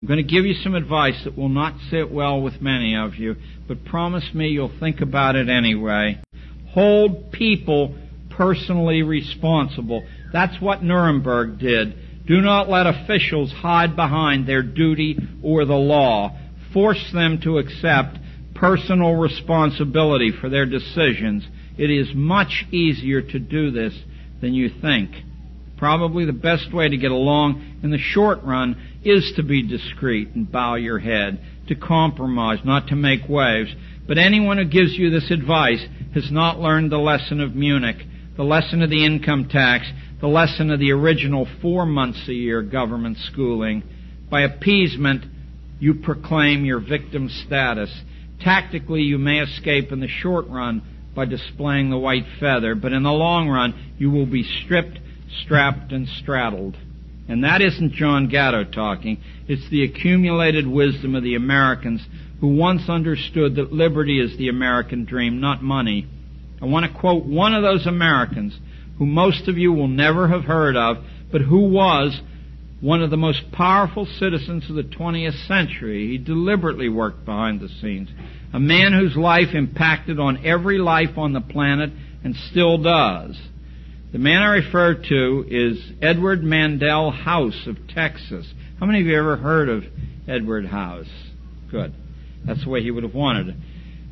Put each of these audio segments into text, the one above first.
going to give you some advice that will not sit well with many of you, but promise me you'll think about it anyway. Hold people personally responsible. That's what Nuremberg did. Do not let officials hide behind their duty or the law. Force them to accept personal responsibility for their decisions. It is much easier to do this than you think. Probably the best way to get along in the short run is to be discreet and bow your head, to compromise, not to make waves. But anyone who gives you this advice has not learned the lesson of Munich, the lesson of the income tax, the lesson of the original 4 months a year government schooling. By appeasement, you proclaim your victim status. Tactically, you may escape in the short run by displaying the white feather, but in the long run, you will be stripped, strapped, and straddled. And that isn't John Gatto talking. It's the accumulated wisdom of the Americans who once understood that liberty is the American dream, not money. I want to quote one of those Americans who most of you will never have heard of, but who was one of the most powerful citizens of the 20th century. He deliberately worked behind the scenes. A man whose life impacted on every life on the planet and still does. The man I refer to is Edward Mandell House of Texas. How many of you ever heard of Edward House? Good. That's the way he would have wanted it.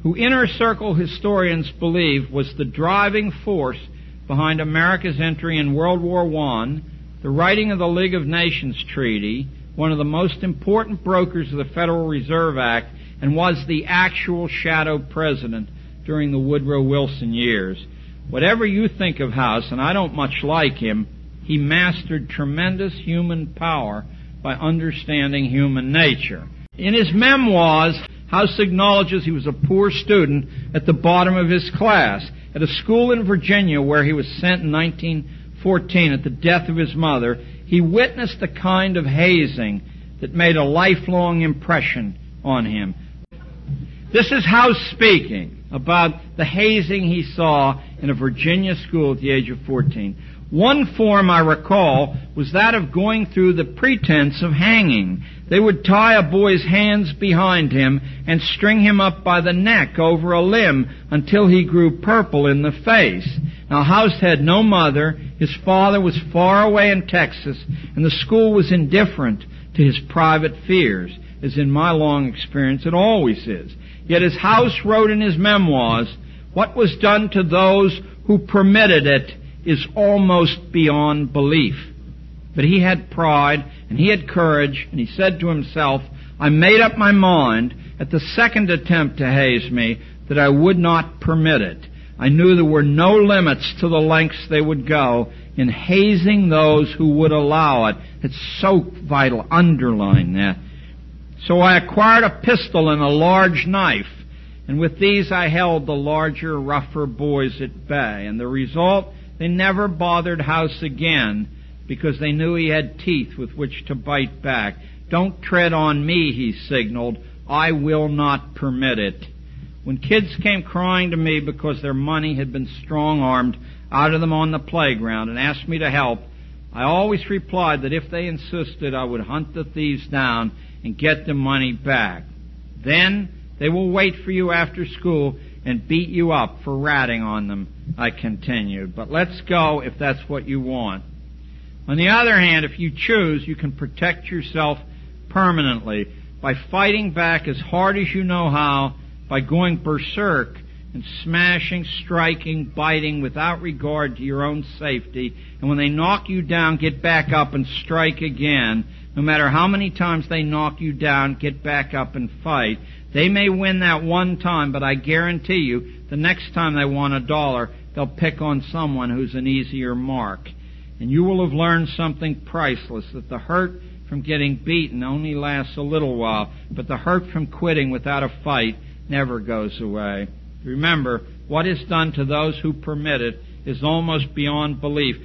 Who inner circle historians believe was the driving force behind America's entry in World War I, the writing of the League of Nations Treaty, one of the most important brokers of the Federal Reserve Act, and was the actual shadow president during the Woodrow Wilson years. Whatever you think of House, and I don't much like him, he mastered tremendous human power by understanding human nature. In his memoirs, House acknowledges he was a poor student at the bottom of his class. At a school in Virginia where he was sent in 1914 at the death of his mother, he witnessed a kind of hazing that made a lifelong impression on him. This is House speaking about the hazing he saw in a Virginia school at the age of 14. One form, I recall, was that of going through the pretense of hanging. They would tie a boy's hands behind him and string him up by the neck over a limb until he grew purple in the face. Now, House had no mother, his father was far away in Texas, and the school was indifferent to his private fears, as in my long experience it always is. Yet as House wrote in his memoirs, what was done to those who permitted it is almost beyond belief. But he had pride, and he had courage, and he said to himself, I made up my mind at the second attempt to haze me that I would not permit it. I knew there were no limits to the lengths they would go in hazing those who would allow it. It's so vital. Underline that. So I acquired a pistol and a large knife, and with these I held the larger, rougher boys at bay. And the result, they never bothered House again because they knew he had teeth with which to bite back. Don't tread on me, he signaled. I will not permit it. When kids came crying to me because their money had been strong-armed out of them on the playground and asked me to help, I always replied that if they insisted, I would hunt the thieves down and get the money back. Then they will wait for you after school and beat you up for ratting on them, I continued. But let's go if that's what you want. On the other hand, if you choose, you can protect yourself permanently by fighting back as hard as you know how, by going berserk and smashing, striking, biting without regard to your own safety. And when they knock you down, get back up and strike again. No matter how many times they knock you down, get back up and fight. They may win that one time, but I guarantee you, the next time they want $1, they'll pick on someone who's an easier mark. And you will have learned something priceless, that the hurt from getting beaten only lasts a little while, but the hurt from quitting without a fight never goes away. Remember, what is done to those who permit it is almost beyond belief.